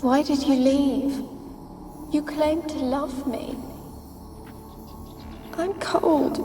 Why did you leave? You claimed to love me. I'm cold.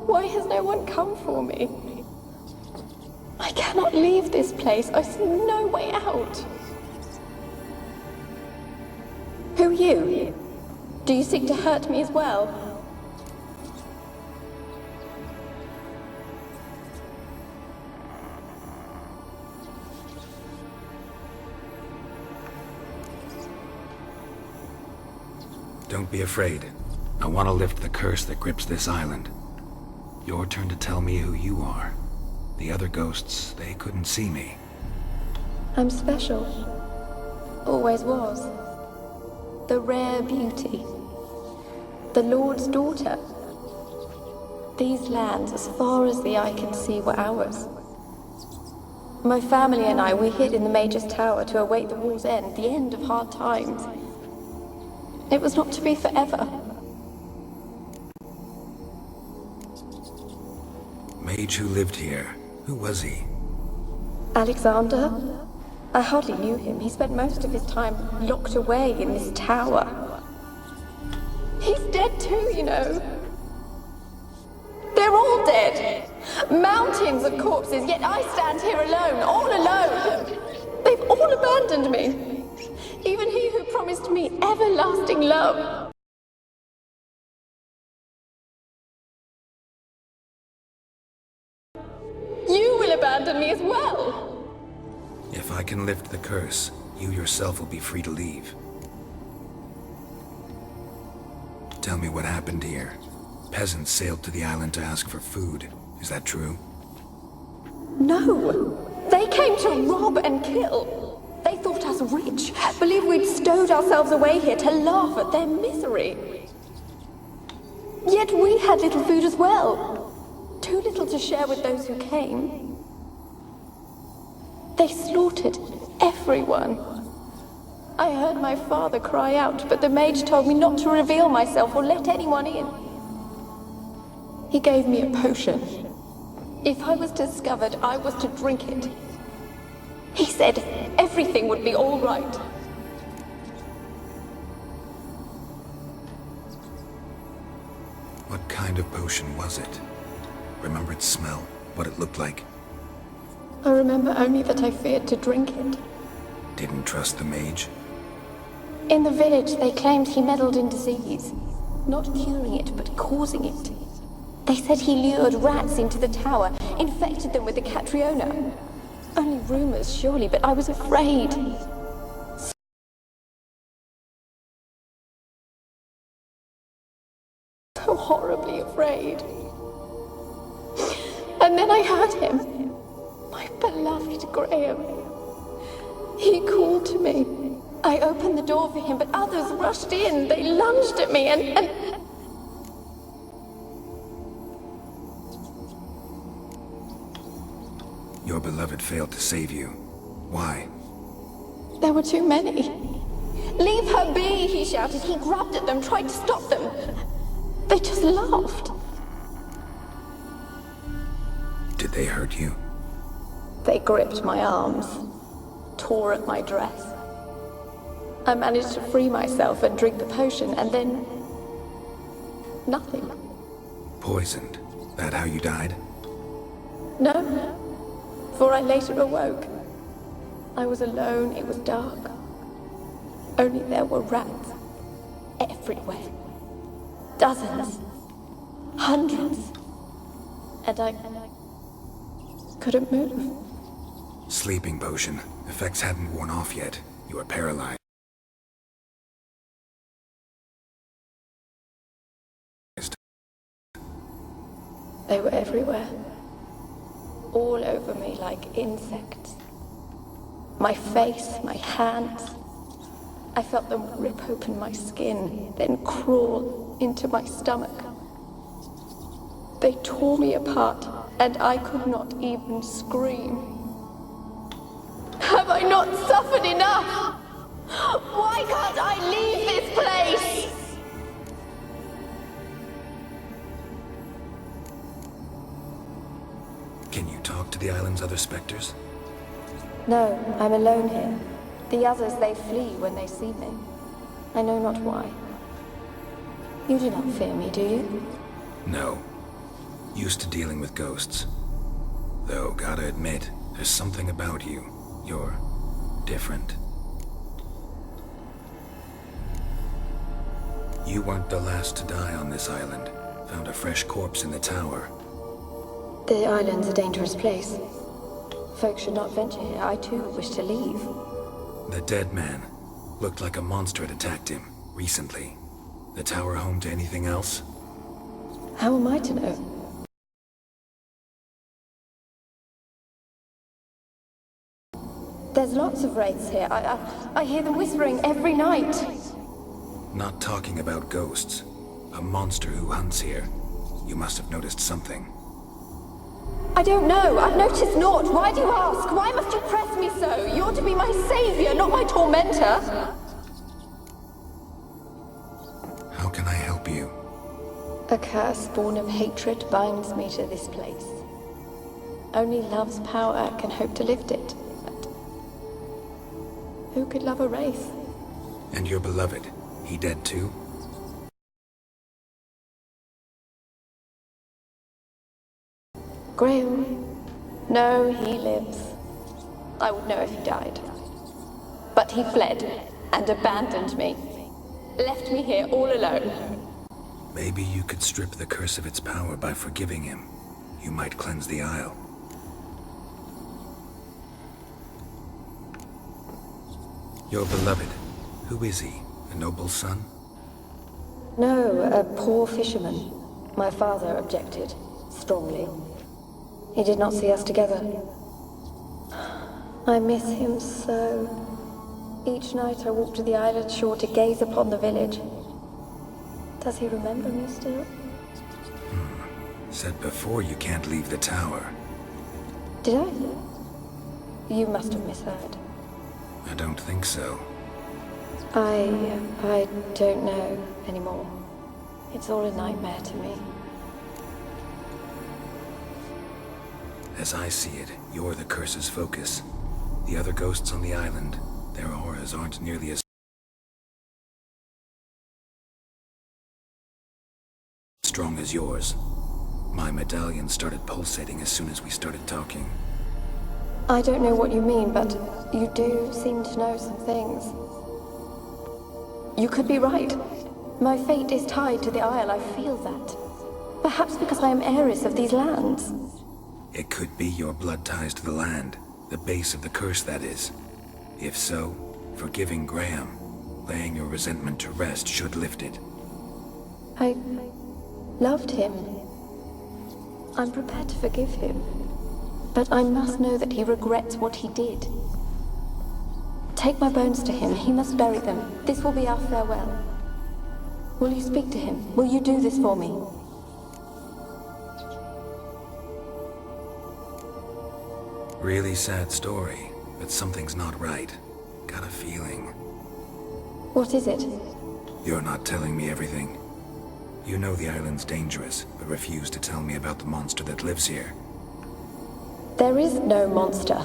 Why has no one come for me? I cannot leave this place. I see no way out. Who are you? Do you seek to hurt me as well? Don't be afraid. I want to lift the curse that grips this island. Your turn to tell me who you are. The other ghosts, they couldn't see me. I'm special. Always was. The rare beauty. The Lord's daughter. These lands, as far as the eye can see, were ours. My family and I, we hid in the Major's Tower to await the war's end, the end of hard times. It was not to be forever. Mage who lived here. Who was he? Alexander? I hardly knew him. He spent most of his time locked away in this tower. He's dead too, you know. They're all dead. Mountains of corpses, yet I stand here alone, all alone. They've all abandoned me. Even he who promised me everlasting love. You will abandon me as well. If I can lift the curse, you yourself will be free to leave. Tell me what happened here. Peasants sailed to the island to ask for food. Is that true? No. They came to rob and kill. They thought us rich, believed we'd stowed ourselves away here to laugh at their misery. Yet we had little food as well. Too little to share with those who came. They slaughtered everyone. I heard my father cry out, but the mage told me not to reveal myself or let anyone in. He gave me a potion. If I was discovered, I was to drink it. He said everything would be all right. What kind of potion was it? Remember its smell? What it looked like? I remember only that I feared to drink it. Didn't trust the mage? In the village, they claimed he meddled in disease. Not curing it, but causing it. They said he lured rats into the tower, infected them with the Catriona. Only rumors, surely, but I was afraid. So horribly afraid. And then I heard him. My beloved Graham. He called to me. I opened the door for him, but others rushed in. They lunged at me and... Your beloved failed to save you. Why? There were too many. Leave her be, he shouted. He grabbed at them, tried to stop them. They just laughed. Did they hurt you? They gripped my arms, tore at my dress. I managed to free myself and drink the potion, and then... nothing. Poisoned? That how you died? No, for I later awoke. I was alone, it was dark. Only there were rats everywhere. Dozens. Hundreds. And I couldn't move. Sleeping potion. Effects hadn't worn off yet. You were paralyzed. They were everywhere. All over me like insects. My face, my hands. I felt them rip open my skin, then crawl into my stomach. They tore me apart, and I could not even scream. Have I not suffered enough? Why can't I leave this place? Can you talk to the island's other specters? No, I'm alone here. The others, they flee when they see me. I know not why. You do not fear me, do you? No. Used to dealing with ghosts. Though, gotta admit, there's something about you. You're different. You weren't the last to die on this island. Found a fresh corpse in the tower. The island's a dangerous place. Folk should not venture here. I too wish to leave. The dead man. Looked like a monster had attacked him, recently. The tower home to anything else? How am I to know? There's lots of wraiths here. I hear them whispering every night. Not talking about ghosts. A monster who hunts here. You must have noticed something. I don't know. I've noticed naught. Why do you ask? Why must you press me so? You're to be my savior, not my tormentor. How can I help you? A curse born of hatred binds me to this place. Only love's power can hope to lift it. But who could love a wraith? And your beloved, he dead too? Graham? No, he lives. I would know if he died. But he fled and abandoned me. Left me here all alone. Maybe you could strip the curse of its power by forgiving him. You might cleanse the Isle. Your beloved, who is he? A noble son? No, a poor fisherman. My father objected, strongly. He did not see us together. I miss him so. Each night I walk to the island shore to gaze upon the village. Does he remember me still? Said before you can't leave the tower. Did I? You must have misheard. I don't think so. I don't know anymore. It's all a nightmare to me. As I see it, you're the curse's focus. The other ghosts on the island, their auras aren't nearly as strong as yours. My medallion started pulsating as soon as we started talking. I don't know what you mean, but you do seem to know some things. You could be right. My fate is tied to the Isle, I feel that. Perhaps because I am heiress of these lands. It could be your blood ties to the land, the base of the curse, that is. If so, forgiving Graham, laying your resentment to rest should lift it. I loved him. I'm prepared to forgive him. But I must know that he regrets what he did. Take my bones to him. He must bury them. This will be our farewell. Will you speak to him? Will you do this for me? Really sad story, but something's not right. Got a feeling. What is it? You're not telling me everything. You know the island's dangerous, but refuse to tell me about the monster that lives here. There is no monster.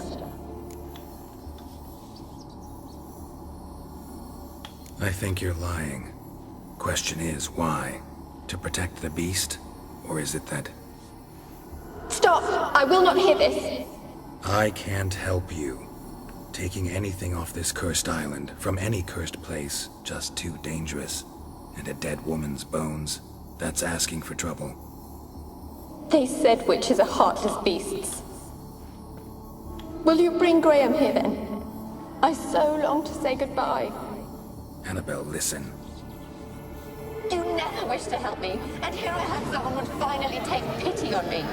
I think you're lying. Question is, why? To protect the beast? Or is it that... Stop! I will not hear this! I can't help you. Taking anything off this cursed island, from any cursed place, just too dangerous. And a dead woman's bones, that's asking for trouble. They said witches are heartless beasts. Will you bring Graham here then? I so long to say goodbye. Annabelle, listen. You never wished to help me, and here I have someone would finally take pity on me.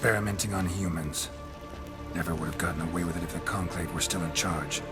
Experimenting on humans. Never would have gotten away with it if the Conclave were still in charge.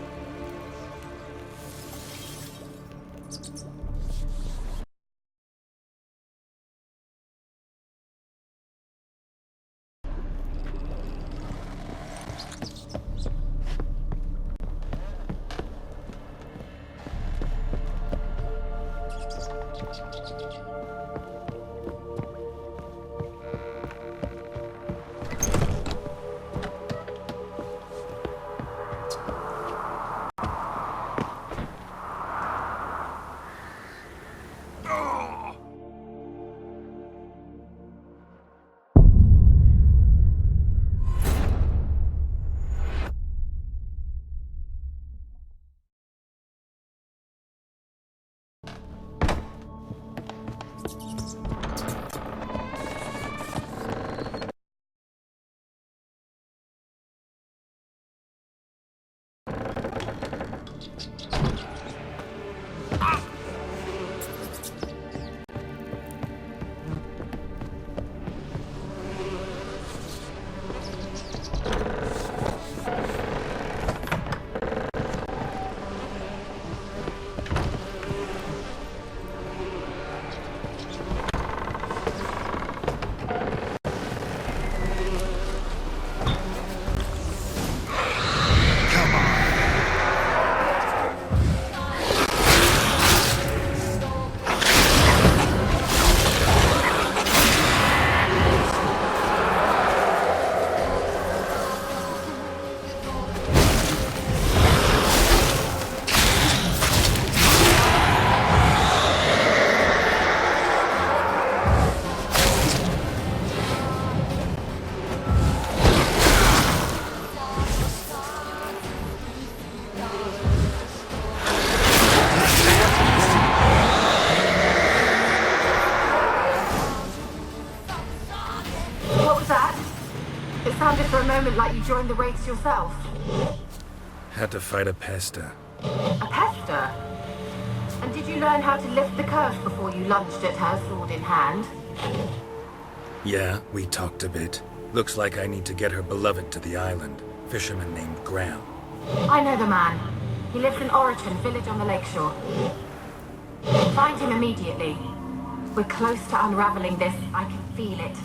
For a moment like you joined the raids yourself. Had to fight a pester. A pester? And did you learn how to lift the curse before you lunged at her, sword in hand? Yeah, we talked a bit. Looks like I need to get her beloved to the island. Fisherman named Graham. I know the man. He lives in Oriton, village on the lakeshore. Find him immediately. We're close to unraveling this. I can feel it.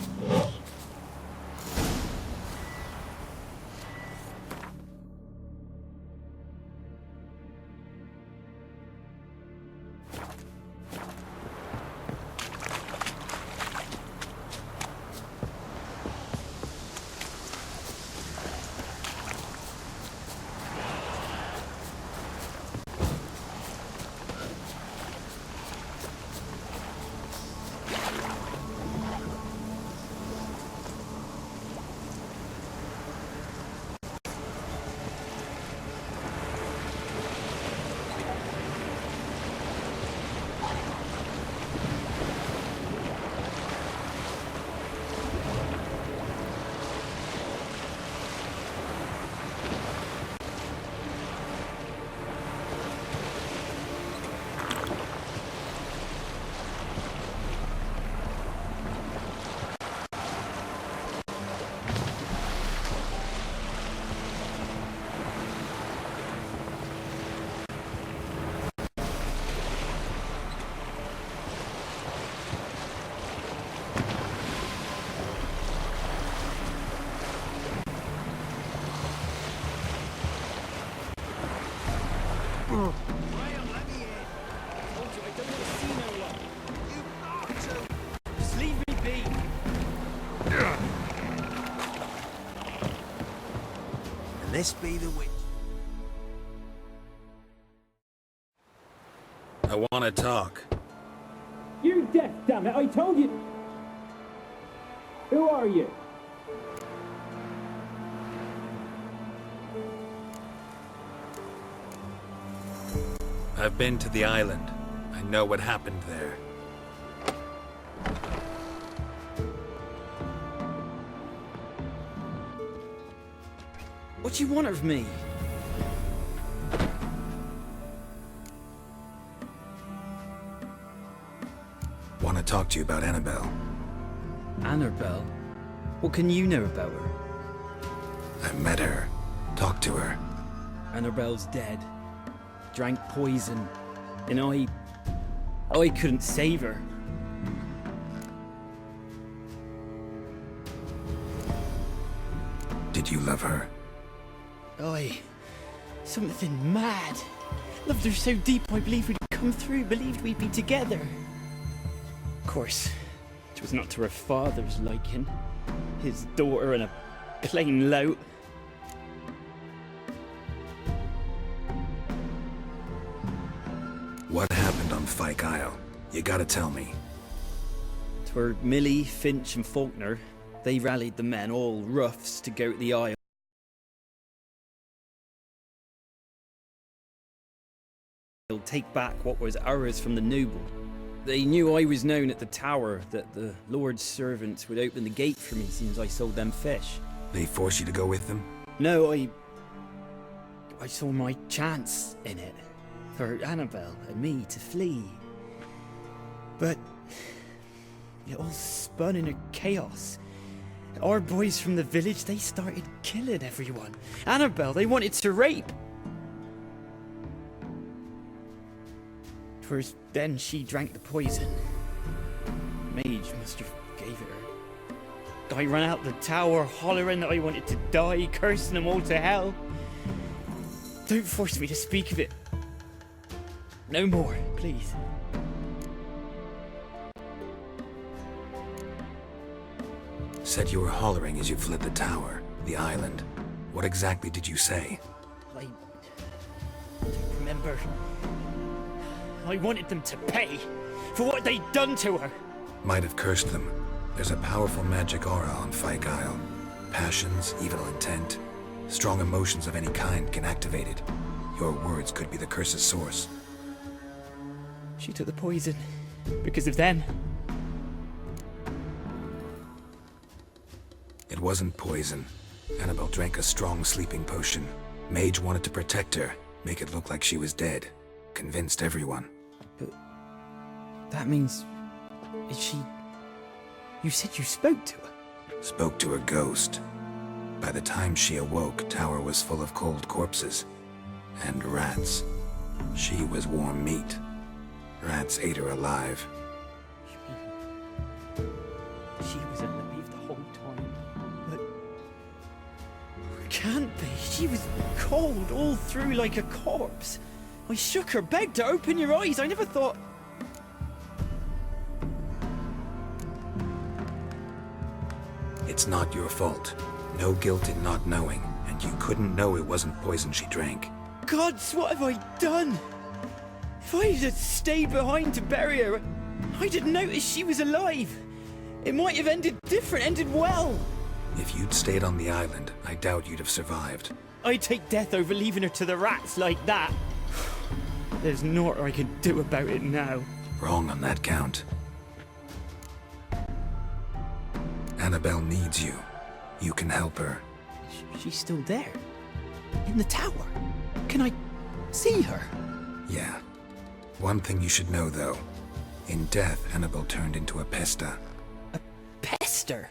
This be the witch. I want to talk. You're deaf, damn it! I told you. Who are you? I've been to the island. I know what happened there. What do you want of me? Want to talk to you about Annabelle. Annabelle? What can you know about her? I met her. Talked to her. Annabelle's dead. Drank poison. And I couldn't save her. Did you love her? Something mad. Loved her so deep I believed we'd come through, believed we'd be together. Of course, it was not to her father's liking. His daughter and a plain lout. What happened on Fyke Isle? You gotta tell me. 'Twere Millie, Finch and Faulkner. They rallied the men, all roughs, to go to the Isle. Take back what was ours from the noble. They knew I was known at the tower, that the Lord's servants would open the gate for me as soon as I sold them fish. They force you to go with them? No, I saw my chance in it, for Annabelle and me to flee. But it all spun in a chaos. Our boys from the village, they started killing everyone. Annabelle, they wanted to rape. 'Twas then she drank the poison. Mage must have gave it her. I ran out the tower hollering that I wanted to die, cursing them all to hell. Don't force me to speak of it. No more, please. Said you were hollering as you fled the tower, the island. What exactly did you say? I don't remember. I wanted them to pay for what they'd done to her. Might have cursed them. There's a powerful magic aura on Fyke Isle. Passions, evil intent, strong emotions of any kind can activate it. Your words could be the curse's source. She took the poison because of them. It wasn't poison. Annabelle drank a strong sleeping potion. Mage wanted to protect her, make it look like she was dead. Convinced everyone. But that means... is she... You said you spoke to her? Spoke to a ghost. By the time she awoke, tower was full of cold corpses. And rats. She was warm meat. Rats ate her alive. You mean... she was alive the whole time? But... it can't be. She was cold all through like a corpse. I shook her, begged her, open your eyes. I never thought... It's not your fault. No guilt in not knowing, and you couldn't know it wasn't poison she drank. Gods, what have I done? If I had stayed behind to bury her, I didn't notice she was alive. It might have ended different, ended well. If you'd stayed on the island, I doubt you'd have survived. I'd take death over leaving her to the rats like that. There's naught I can do about it now. Wrong on that count. Annabelle needs you. You can help her. She's still there. In the tower. Can I see her? Yeah. One thing you should know, though. In death, Annabelle turned into a pesta. A pester?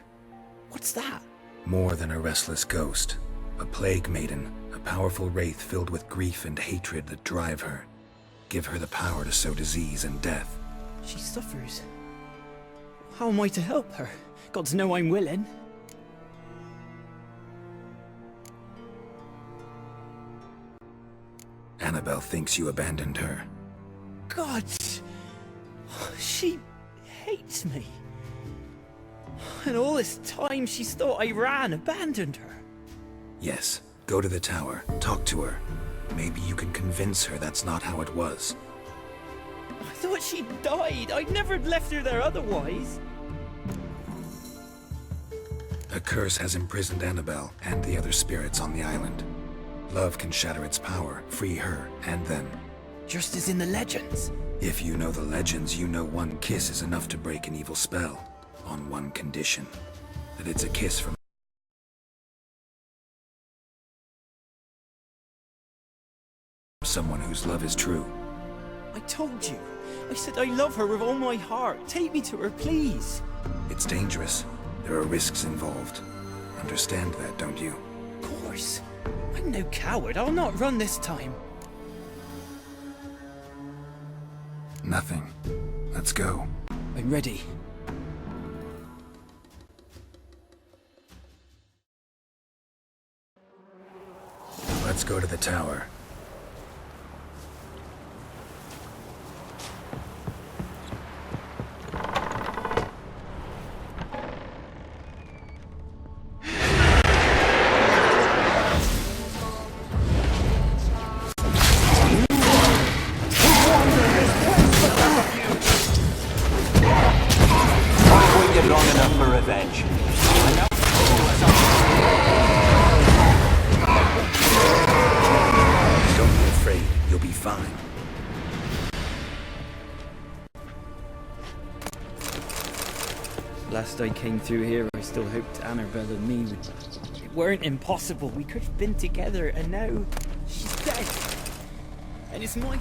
What's that? More than a restless ghost. A plague maiden. A powerful wraith filled with grief and hatred that drive her. Give her the power to sow disease and death. She suffers. How am I to help her? Gods know I'm willing. Annabelle thinks you abandoned her. Gods! She hates me. And all this time she's thought I ran, abandoned her. Yes, go to the tower, talk to her. Maybe you can convince her that's not how it was. I thought she died. I'd never have left her there otherwise. A curse has imprisoned Annabelle and the other spirits on the island. Love can shatter its power, free her and them. Just as in the legends. If you know the legends, you know one kiss is enough to break an evil spell. On one condition. That it's a kiss from someone whose love is true. I told you. I said I love her with all my heart. Take me to her, please. It's dangerous. There are risks involved. Understand that, don't you? Of course. I'm no coward. I'll not run this time. Nothing. Let's go. I'm ready. Let's go to the tower. Long enough for revenge. Don't be afraid. You'll be fine. Last I came through here, I still hoped Annabelle and me would... It weren't impossible. We could have been together, and now she's dead. And it's my